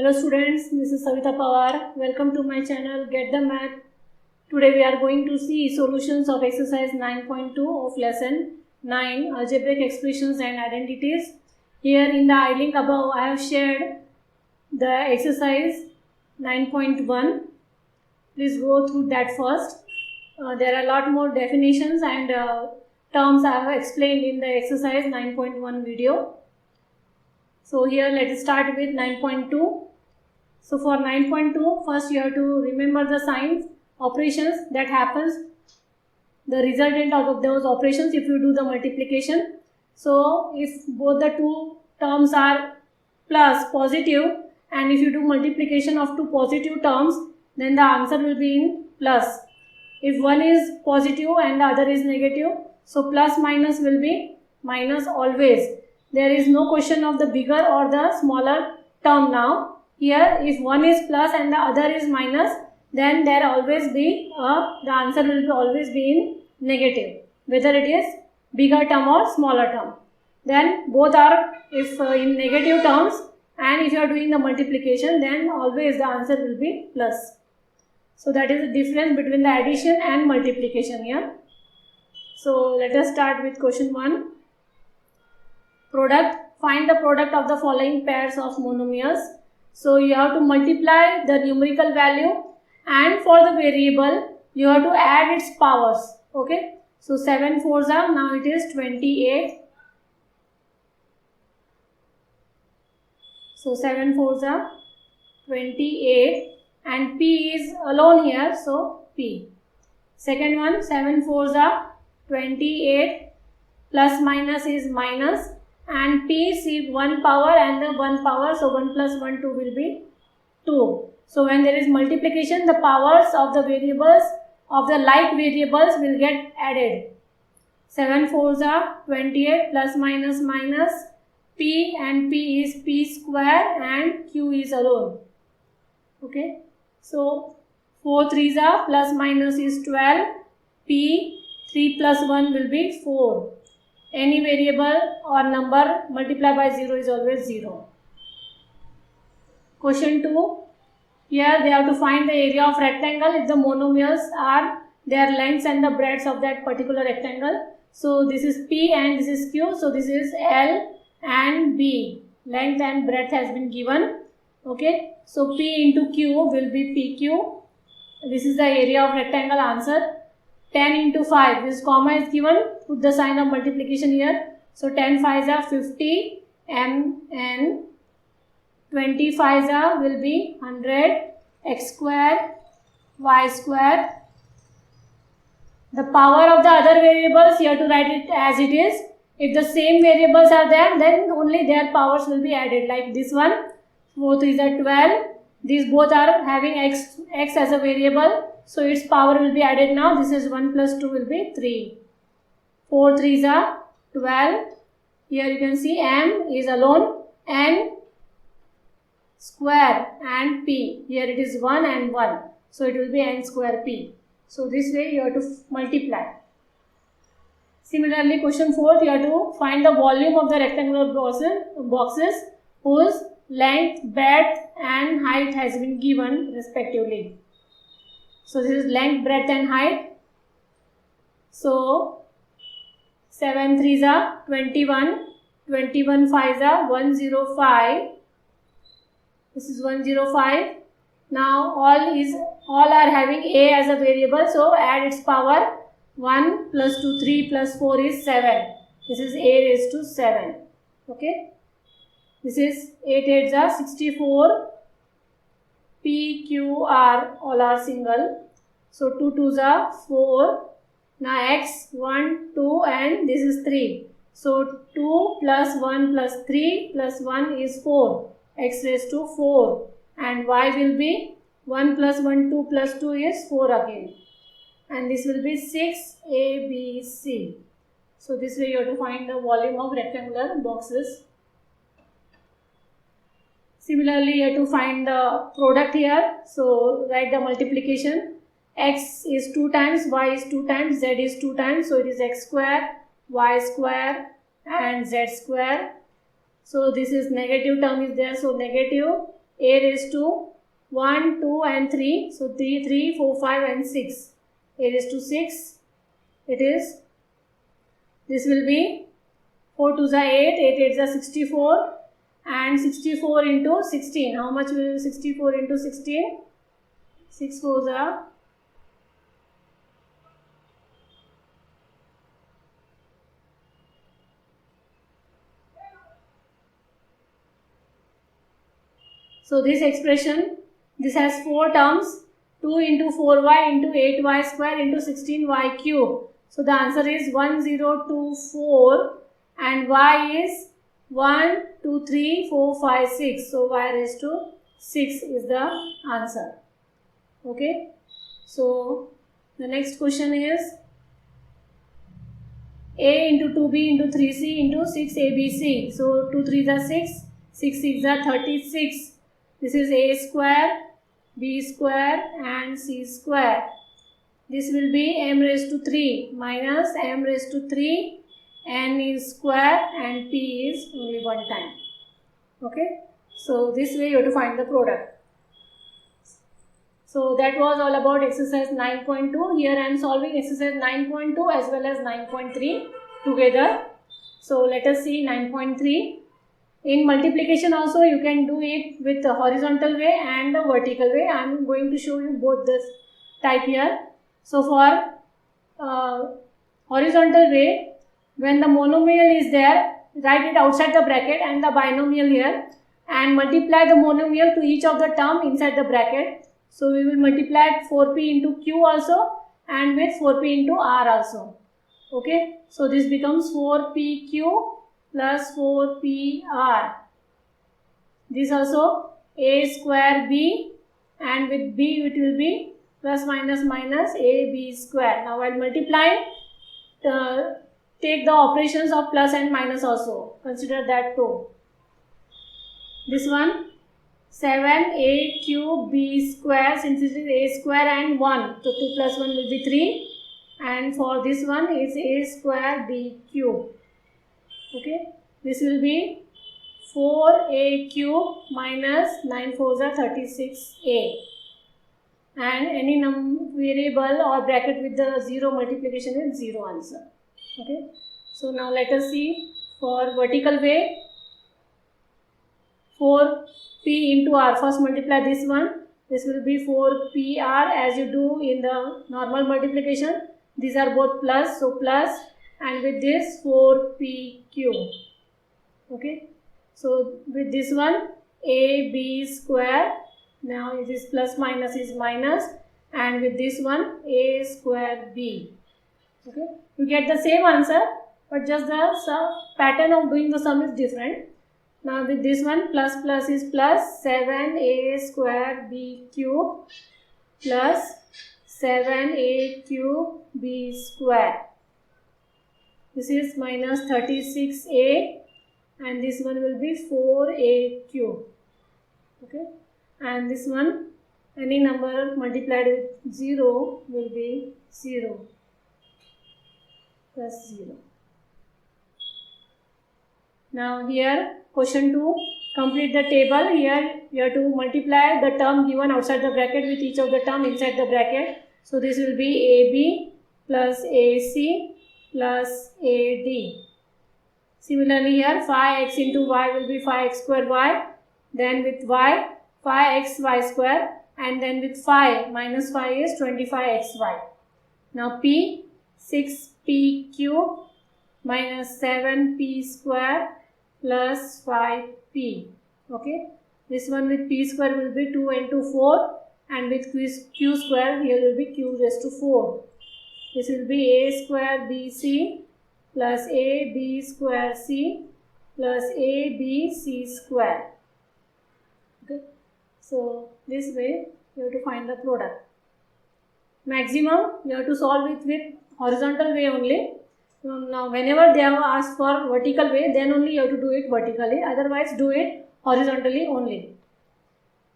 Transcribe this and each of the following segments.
Hello students, this is Savita Pawar. Welcome to my channel Get the Math. Today we are going to see solutions of exercise 9.2 of lesson 9 algebraic expressions and identities. Here in the link above I have shared the exercise 9.1. Please go through that first. There are a lot more definitions and terms I have explained in the exercise 9.1 video. So here let us start with 9.2. So for 9.2, first you have to remember the signs, operations that happens, the resultant of those operations if you do the multiplication. So if both the two terms are plus, positive, and if you do multiplication of two positive terms, then the answer will be in plus. If one is positive and the other is negative, so plus minus will be minus always. There is no question of the bigger or the smaller term now. Here if one is plus and the other is minus, then there always be the answer will always be in negative, whether it is bigger term or smaller term. Then both are if in negative terms, and if you are doing the multiplication, then always the answer will be plus. So that is the difference between the addition and multiplication here. So let us start with question 1. Product. Find the product of the following pairs of monomials. So you have to multiply the numerical value, and for the variable you have to add its powers. Okay. So 7 4s are, now it is 28. So 7 4s are 28 and p is alone here, so p. Second one, 7 4s are 28, plus minus is minus, and p see 1 power and the 1 power, so 1 plus 1 2 will be 2. So when there is multiplication, the powers of the variables of the like variables will get added. 7 4s are 28, plus minus minus, p and p is p square and q is alone. Okay. So 4 3s are, plus minus is 12, p 3 plus 1 will be 4. Any variable or number multiplied by 0 is always 0. Question 2. Here they have to find the area of rectangle if the monomials are their lengths and the breadths of that particular rectangle. So this is p and this is q. So this is L and B. Length and breadth has been given. Okay. So p into q will be pq. This is the area of rectangle answer. 10 into 5, this comma is given, put the sign of multiplication here. So 10 5s are 50 mn, 20 5s are will be 100 x square y square. The power of the other variables, you have to write it as it is. If the same variables are there, then only their powers will be added, like this one. 4 3s are 12. These both are having x as a variable. So its power will be added now. This is 1 plus 2 will be 3. 4 3s are 12. Here you can see m is alone, n square and p. Here it is 1 and 1. So it will be n square p. So this way you have to multiply. Similarly, question 4, you have to find the volume of the rectangular boxes whose length, breadth and height has been given respectively. So this is length, breadth and height. So 7 3s are 21, 21 5s are 105. This is 105. Now all are having a as a variable, so add its power. 1 plus 2 3 plus 4 is 7. This is a raised to 7. Okay. This is 8 8s are 64. P, Q, R all are single. So 2 2s are 4. Now x 1 2 and this is 3. So 2 plus 1 plus 3 plus 1 is 4. X raised to 4. And y will be 1 plus 1 2 plus 2 is 4 again. And this will be 6 A, B, C. So this way you have to find the volume of rectangular boxes. Similarly, you have to find the product here. So write the multiplication. X is 2 times, y is 2 times, z is 2 times. So it is x square, y square and z square. So this is negative term is there. So negative a raised to 1, 2 and 3. So 3, 4, 5 and 6. A raised to 6. It is, this will be 4 2s are 8, 8 8s are 64 and 64 into 16. How much will 64 into 16? 6 4s are 'So this expression, this has 4 terms, 2 into 4y into 8y square into 16y cube. So the answer is 1024 and y is 1, 2, 3, 4, 5, 6. So y raised to 6 is the answer. Okay. So the next question is a into 2b into 3c into 6abc. So 2 3s are 6, 6 6 are 36. This is a square, b square and c square. This will be m raised to 3 minus m raised to 3, n is square and p is only one time. Okay. So this way you have to find the product. So that was all about exercise 9.2. Here I am solving exercise 9.2 as well as 9.3 together. So let us see 9.3. In multiplication also you can do it with the horizontal way and the vertical way. I am going to show you both this type here. So for horizontal way, when the monomial is there, write it outside the bracket and the binomial here and multiply the monomial to each of the term inside the bracket. So we will multiply 4p into q also and with 4p into r also. Okay. So this becomes 4pq plus 4pr. This also a square b and with b it will be plus minus minus ab square. Now while multiplying, take the operations of plus and minus also. Consider that too. This one 7a cube b square, since it is a square and 1. So 2 plus 1 will be 3 and for this one is a square b cube. Okay, this will be 4a cube minus 9 4s are 36a and any variable or bracket with the 0 multiplication is 0 answer. Okay, so now let us see for vertical way. 4p into r, first multiply this one, this will be 4pr as you do in the normal multiplication. These are both plus, so plus and with this 4pq. Okay, so with this one ab square, now it is plus minus is minus and with this one a square b. Okay, you get the same answer but just the pattern of doing the sum is different. Now with this one plus plus is plus 7a square b cube plus 7a cube b square. This is minus 36a and this one will be 4a cube. Okay, and this one any number multiplied with 0 will be 0 plus 0. Now here question 2, complete the table. Here you have to multiply the term given outside the bracket with each of the term inside the bracket. So this will be AB plus AC plus AD. Similarly here 5x into y will be 5x square y, then with y 5xy square and then with 5 minus 5 is 25xy. Now p 6p cube minus 7p square plus 5p. Okay, this one with p square will be 2 into 4 and with q square here will be q raised to 4. This will be a square bc plus ab square c plus abc square. Okay, so this way you have to find the product. Maximum you have to solve it with horizontal way only. Now whenever they have asked for vertical way, then only you have to do it vertically, otherwise do it horizontally only.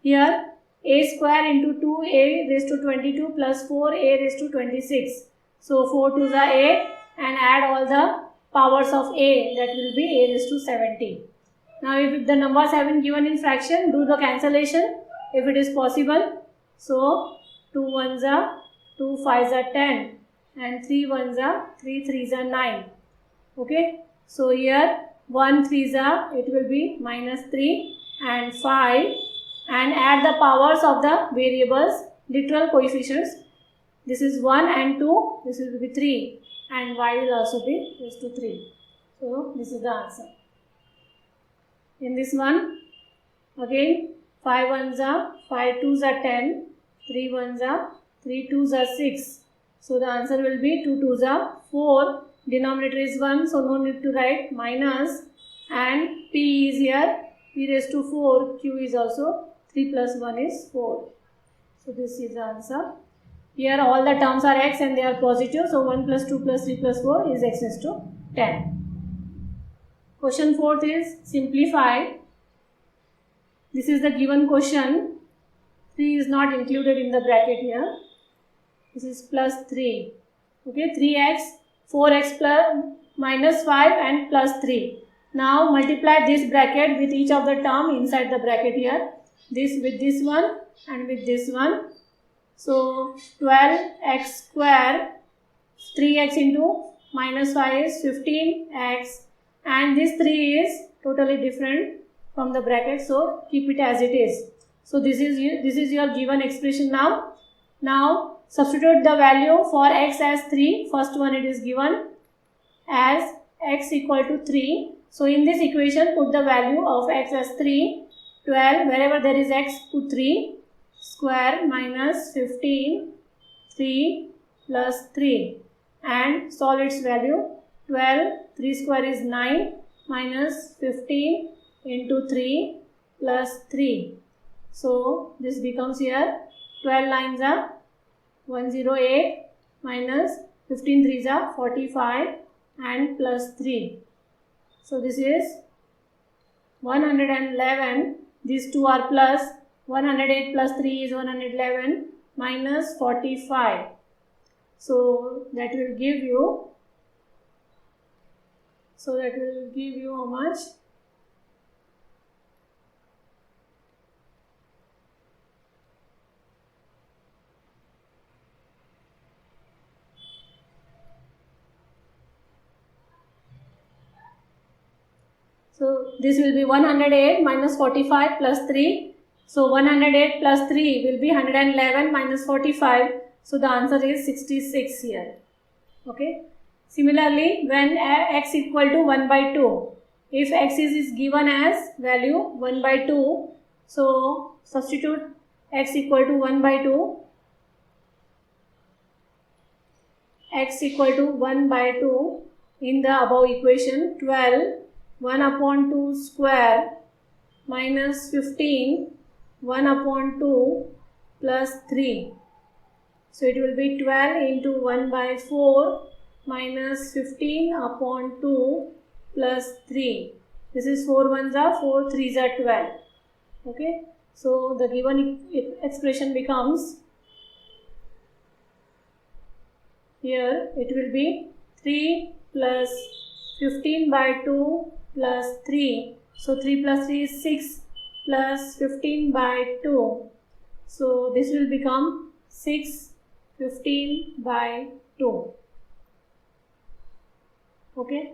Here a square into 2a raised to 22 plus 4a raised to 26. So 4 2s are 8 and add all the powers of a, that will be a raised to 70. Now if the numbers have been given in fraction, do the cancellation if it is possible. So 2 1s are 2 5s are 10 and 3 1s are 3 3s are 9. Okay. So here 1 3s are, it will be -3 and 5, and add the powers of the variables, literal coefficients. This is 1 and 2, this will be 3, and y will also be raised to 3. So this is the answer. In this one, again 5 1s are 5 2s are 10, 3 1s are 3 2s are 6. So the answer will be 2 2s are 4. Denominator is 1, so no need to write minus, and p is here, p raised to 4, q is also 3 plus 1 is 4. So this is the answer. Here all the terms are x and they are positive, so 1 plus 2 plus 3 plus 4 is x raised to 10. Question 4th is simplify. This is the given question. 3 is not included in the bracket here. This is plus 3. Okay, 3x, 4x plus minus 5 and plus 3. Now multiply this bracket with each of the term inside the bracket here. This with this one and with this one. So 12x square, 3x into minus 5 is 15x, and this 3 is totally different from the bracket, so keep it as it is. So this is your given expression now. Now substitute the value for x as 3. First one it is given as x equal to 3. So in this equation put the value of x as 3. 12, wherever there is x, put 3. Square minus 15, 3 plus 3, and solve its value. 12, 3 square is 9, minus 15 into 3 plus 3. So this becomes here 12 9s are 108, minus 15 3s are 45, and plus 3. So this is 111. These two are plus. 108 plus 3 is 111, minus 45. So that will give you, how much? So this will be 108 minus 45 plus 3. So 108 plus 3 will be 111 minus 45. So the answer is 66 here. Okay. Similarly, when x equal to 1 by 2, if x is given as value 1 by 2, so substitute x equal to 1 by 2. X equal to 1 by 2 in the above equation. 12, 1 upon 2 square minus 15, 1 upon 2 plus 3. So it will be 12 into 1 by 4 minus 15 upon 2 plus 3. This is 4 1s are 4 3s are 12. Okay. So the given expression becomes, here it will be 3 plus 15 by 2 plus 3. So 3 plus 3 is 6. Plus 15 by 2. So this will become 6 15 by 2. Okay.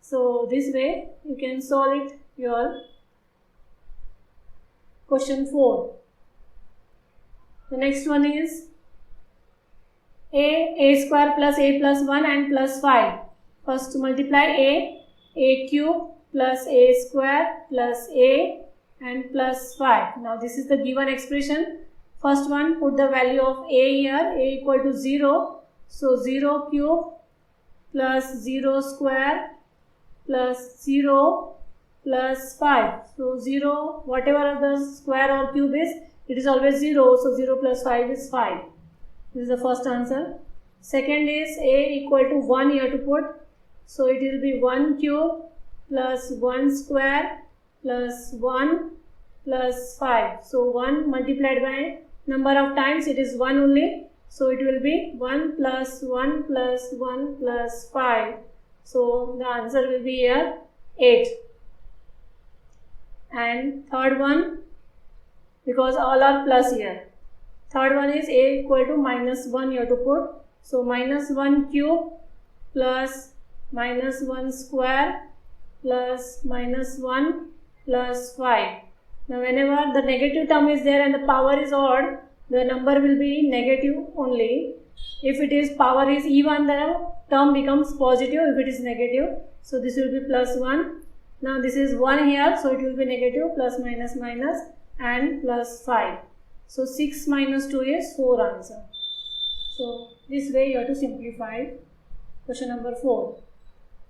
So this way you can solve it your question 4. The next one is a square plus a plus 1 and plus 5. First multiply a cube plus a square plus a and plus 5. Now this is the given expression. First one, put the value of a here, a equal to 0. So 0 cube plus 0 square plus 0 plus 5. So 0, whatever the square or cube is, it is always 0. So 0 plus 5 is 5. This is the first answer. Second is a equal to 1 here to put. So it will be 1 cube plus 1 square plus 1 plus 5. So 1 multiplied by number of times, it is 1 only. So it will be 1 plus 1 plus 1 plus 5. So the answer will be here 8. and third one, because all are plus here, third one is a equal to minus 1 you have to put. So minus 1 cube plus minus 1 square plus minus 1 plus 5. Now whenever the negative term is there and the power is odd, the number will be negative only. If it is power is even, the term becomes positive if it is negative. So this will be plus 1. Now this is 1 here, so it will be negative, plus minus minus and plus 5. So 6 minus 2 is 4 answer. So this way you have to simplify question number 4.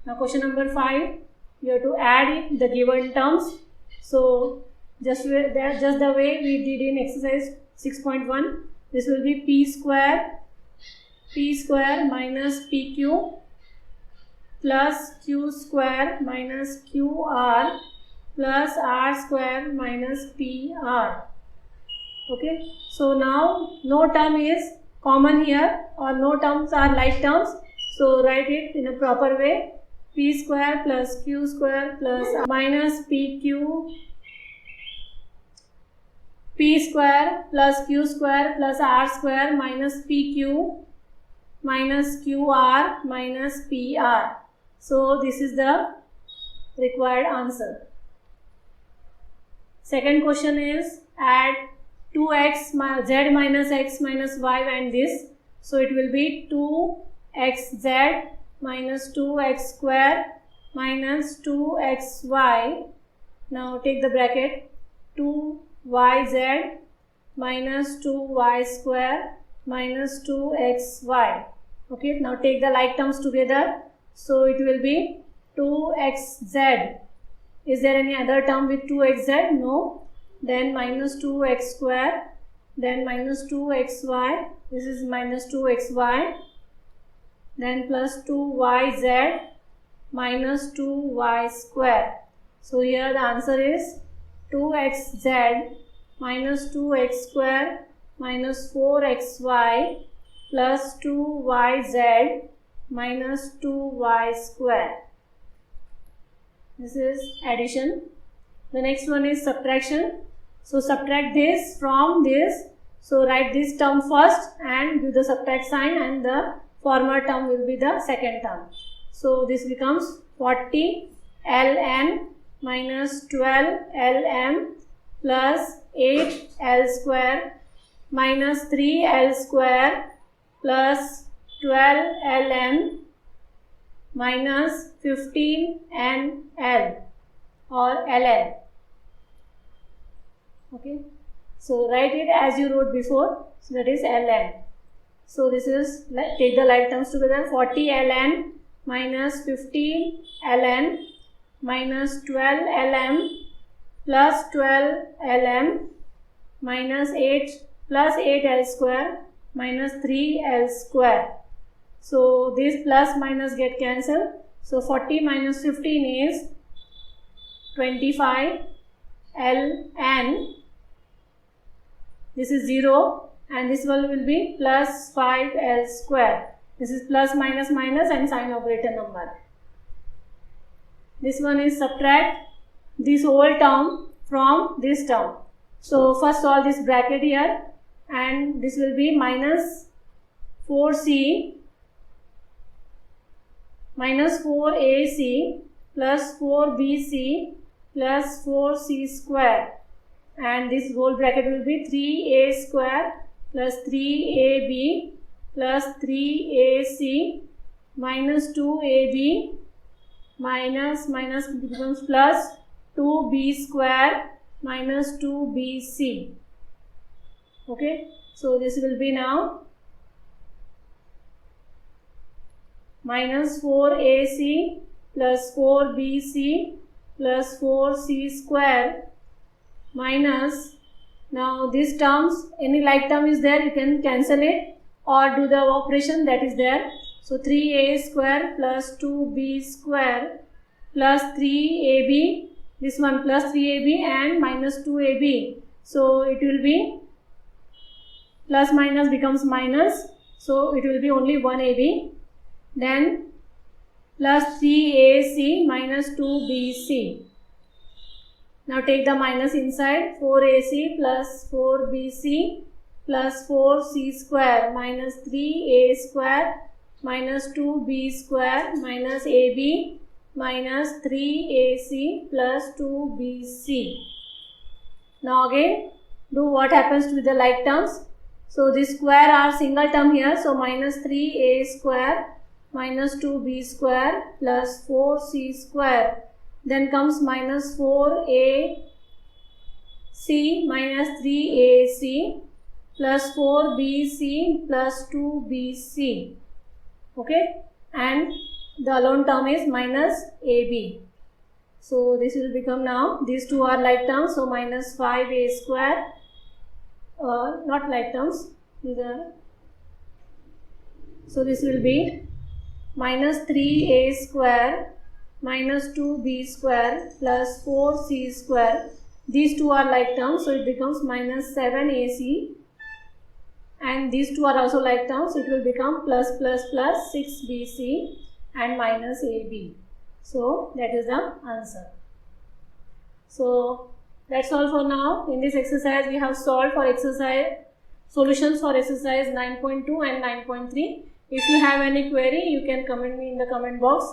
Now question number 5, you have to add the given terms. So just the way we did in exercise 6.1, this will be p square minus pq plus q square minus qr plus r square minus pr. Okay, so now no term is common here, or no terms are like terms. So write it in a proper way. P square plus q square plus minus pq, p square plus q square plus r square minus pq minus qr minus pr. So this is the required answer. Second question is add 2x z minus x minus y and this. So it will be 2xz minus 2x square minus 2xy. Now take the bracket, 2yz minus 2y square minus 2xy. Okay, now take the like terms together. So it will be 2xz. Is there any other term with 2xz? No. Then minus 2x square, then minus 2xy, this is minus 2xy, then plus 2yz minus 2y square. So here the answer is 2xz minus 2x square minus 4xy plus 2yz minus 2y square. This is addition. The next one is subtraction. So subtract this from this. So write this term first and give the subtract sign, and the former term will be the second term. So this becomes 40 ln minus 12 lm plus 8 l square minus 3 l square plus 12 lm minus 15 nl or ln. Okay, so write it as you wrote before, so that is ln. So this is, take the like terms together, 40 ln minus 15 ln minus 12 lm plus 12 lm minus 8 plus 8 l square minus 3 l square. So this plus minus get cancelled. So 40 minus 15 is 25 ln. This is 0 and this one will be plus 5 l square. This is plus minus minus and sign of greater number. This one is subtract this whole term from this term. So first solve this bracket here, and this will be minus 4c minus 4ac plus 4bc plus 4c square, and this whole bracket will be 3a square plus 3ab plus 3ac minus 2ab minus becomes plus 2b square minus 2bc. Okay, so this will be now minus 4ac plus 4bc plus 4c square minus, now these terms, any like term is there, you can cancel it or do the operation that is there. So 3a square plus 2b square plus 3ab, this one plus 3ab and minus 2ab. So it will be plus minus becomes minus, so it will be only 1ab. Then plus 3ac minus 2bc. Now take the minus inside. 4ac plus 4bc plus 4c square minus 3a square minus 2b square minus ab minus 3ac plus 2bc. Now again do what happens with the like terms. So this square are single term here. So minus 3a square minus 2b square plus 4c square. Then comes minus 4ac minus 3ac plus 4bc plus 2bc. Okay, and the alone term is minus ab. So this will become, now these two are like terms, so minus 5a square, not like terms, these are, so this will be minus 3a square minus 2b square plus 4c square. These two are like terms, so it becomes minus 7ac, and these two are also like terms, so it will become plus 6bc and minus ab. So that is the answer. So that's all for now. In this exercise we have solved for exercise solutions for exercise 9.2 and 9.3. If you have any query, you can comment me in the comment box.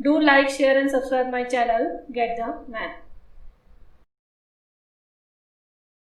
Do like, share and subscribe my channel, Get the Math.